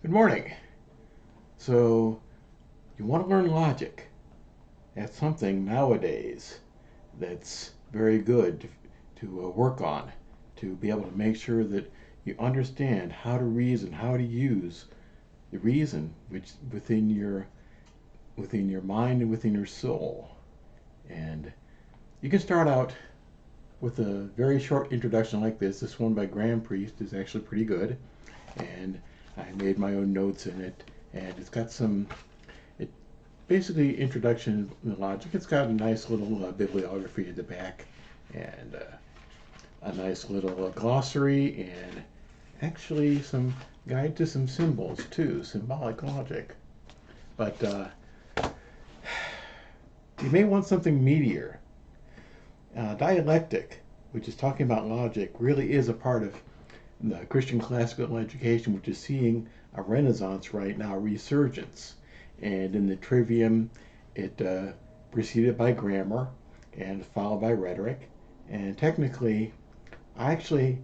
Good morning. So, you want to learn logic. That's something nowadays that's very good to work on, to be able to make sure that you understand how to reason, how to use the reason which within your mind and within your soul. And you can start out with a very short introduction like this. This one by Graham Priest is actually pretty good, and I made my own notes in it, and it's got some it basically introduction to logic. It's got a nice little bibliography at the back, and a nice little glossary, and actually some guide to some symbols too, symbolic logic. But you may want something meatier. Dialectic, which is talking about logic, really is a part of the Christian classical education, which is seeing a renaissance right now, a resurgence. And in the trivium, it preceded by grammar and followed by rhetoric. And technically, I actually,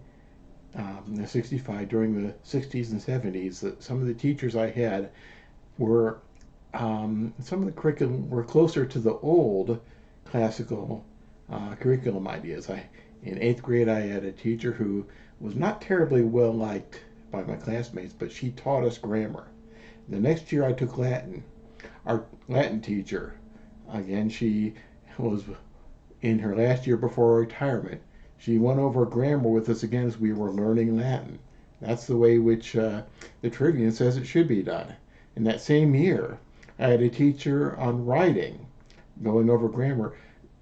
in the 65, during the 60s and 70s, some of the teachers I had were, some of the curriculum were closer to the old classical curriculum ideas. In eighth grade, I had a teacher who was not terribly well liked by my classmates, but she taught us grammar. The next year, I took Latin. Our Latin teacher, again, she was in her last year before retirement. She went over grammar with us again as we were learning Latin. That's the way which the Trivium says it should be done. In that same year, I had a teacher on writing, going over grammar.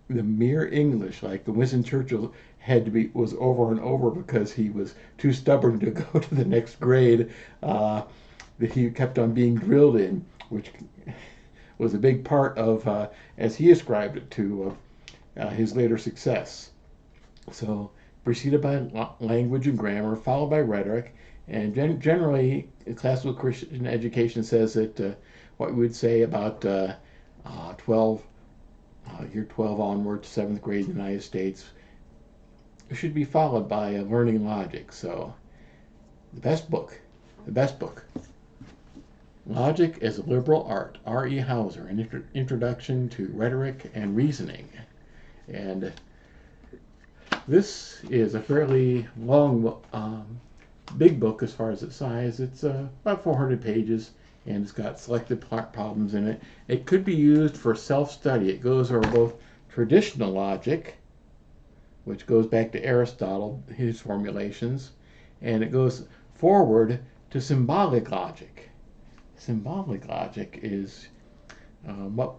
The mere English, like the Winston Churchill was over and over because he was too stubborn to go to the next grade that he kept on being drilled in, which was a big part of, as he ascribed it to, his later success. So, preceded by language and grammar, followed by rhetoric, and generally, classical Christian education says that what we would say about 12 year 12 onward to 7th grade in the United States should be followed by learning logic. So the best book, Logic as a Liberal Art, R.E. Hauser, an introduction to rhetoric and reasoning. And this is a fairly long, big book as far as its size. It's about 400 pages, and it's got selected problems in it. It could be used for self-study. It goes over both traditional logic, which goes back to Aristotle, his formulations, and it goes forward to symbolic logic. Symbolic logic is what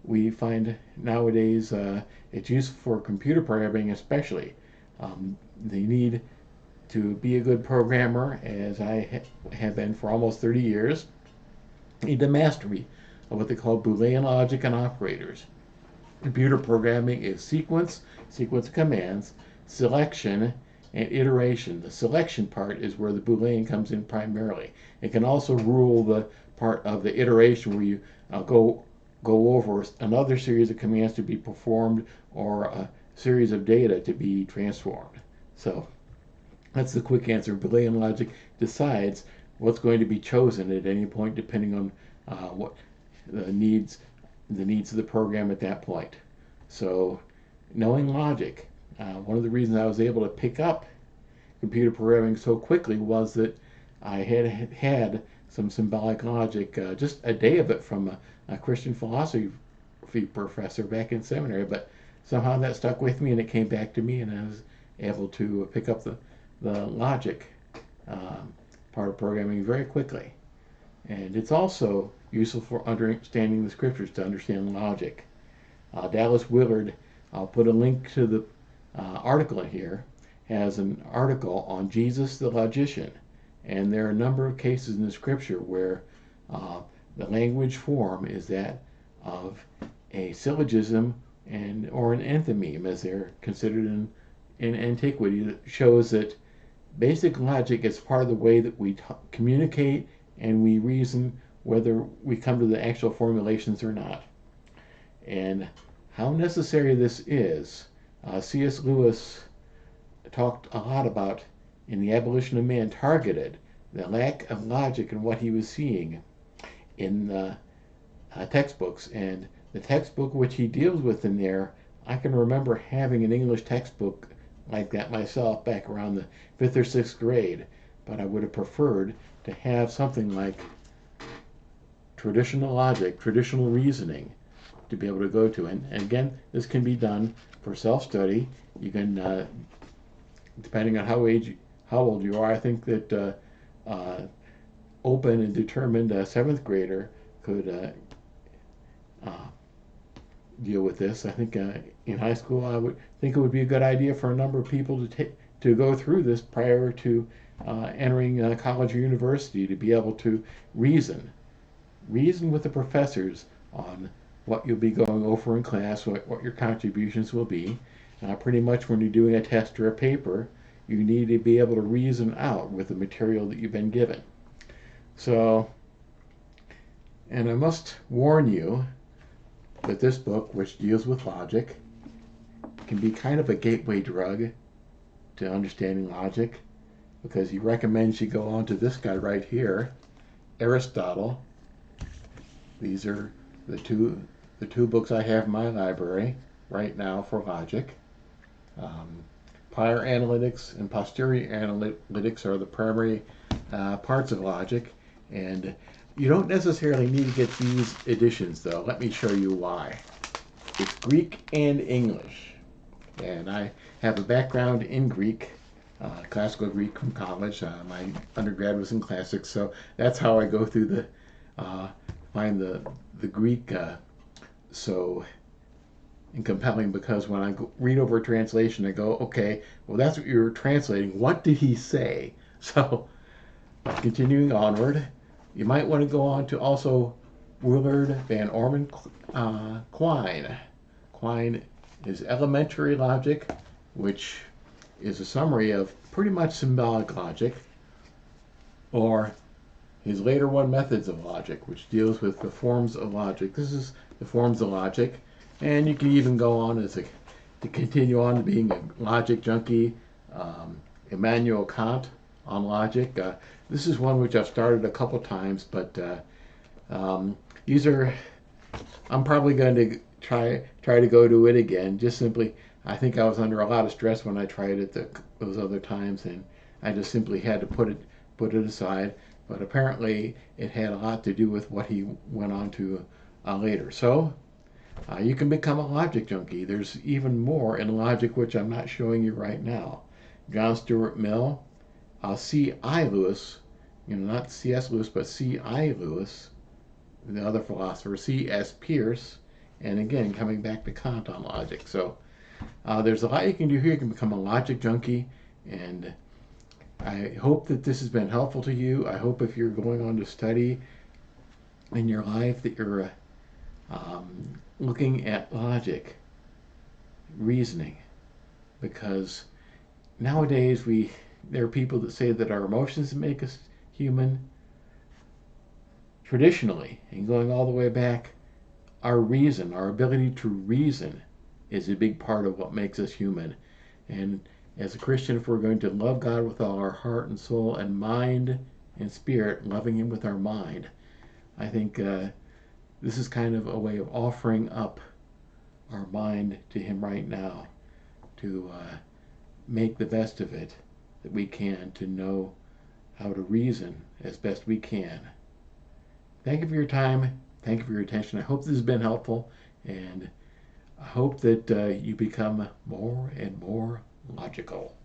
we find nowadays. It's used for computer programming especially. They need to be a good programmer, as I have been for almost 30 years. Need the mastery of what they call Boolean logic and operators. Computer programming is sequence of commands, selection, and iteration. The selection part is where the Boolean comes in primarily. It can also rule the part of the iteration where you go over another series of commands to be performed or a series of data to be transformed. So that's the quick answer. Boolean logic decides what's going to be chosen at any point depending on what the needs of the program at that point. So knowing logic, one of the reasons I was able to pick up computer programming so quickly was that I had some symbolic logic, just a day of it from a Christian philosophy professor back in seminary, but somehow that stuck with me and it came back to me, and I was able to pick up the logic part of programming very quickly. And it's also useful for understanding the scriptures to understand logic. Dallas Willard, I'll put a link to the article in here, has an article on Jesus the logician. And there are a number of cases in the scripture where the language form is that of a syllogism or an enthymeme, as they're considered in antiquity, that shows that basic logic is part of the way that we communicate and we reason, whether we come to the actual formulations or not. And how necessary this is, C.S. Lewis talked a lot about in The Abolition of Man, targeted the lack of logic in what he was seeing in the textbooks. And the textbook which he deals with in there, I can remember having an English textbook like that myself back around the 5th or 6th grade, but I would have preferred to have something like traditional logic, traditional reasoning to be able to go to. And again, this can be done for self-study. You can, depending on how old you are, I think that open and determined 7th grader could deal with this. I think in high school, I would think it would be a good idea for a number of people to go through this prior to entering college or university, to be able to reason with the professors on what you'll be going over in class, what your contributions will be. Pretty much when you're doing a test or a paper, you need to be able to reason out with the material that you've been given. So, and I must warn you that this book, which deals with logic, can be kind of a gateway drug to understanding logic, because he recommends you go on to this guy right here, Aristotle. These are the two books I have in my library right now for logic. Prior analytics and posterior analytics are the primary parts of logic, and you don't necessarily need to get these editions, though. Let me show you why. It's Greek and English, and I have a background in Greek, classical Greek from college. My undergrad was in classics, so that's how I go through find the Greek so compelling, because when I read over a translation, I go, okay, well, that's what you're translating. What did he say? So, continuing onward, you might want to go on to also Willard Van Orman Quine. Quine is elementary logic, which is a summary of pretty much symbolic logic, or his later one, Methods of Logic, which deals with the forms of logic. This is the forms of logic, and you can even go on to continue on to being a logic junkie. Immanuel Kant on logic. This is one which I've started a couple times, but these are, I'm probably going to try to go to it again. Just simply, I think I was under a lot of stress when I tried it those other times, and I just simply had to put it aside. But apparently, it had a lot to do with what he went on to later. So, you can become a logic junkie. There's even more in logic, which I'm not showing you right now. John Stuart Mill, C.I. Lewis, not C.S. Lewis, but C.I. Lewis, the other philosopher, C.S. Peirce, and again, coming back to Kant on logic. So there's a lot you can do here. You can become a logic junkie, and I hope that this has been helpful to you. I hope if you're going on to study in your life that you're looking at logic, reasoning, because nowadays there are people that say that our emotions make us human. Traditionally, and going all the way back, our reason, our ability to reason, is a big part of what makes us human. And as a Christian, if we're going to love God with all our heart and soul and mind and spirit, loving Him with our mind, I think this is kind of a way of offering up our mind to Him right now, to make the best of it that we can, to know how to reason as best we can. Thank you for your time. Thank you for your attention. I hope this has been helpful, and I hope that you become more and more logical.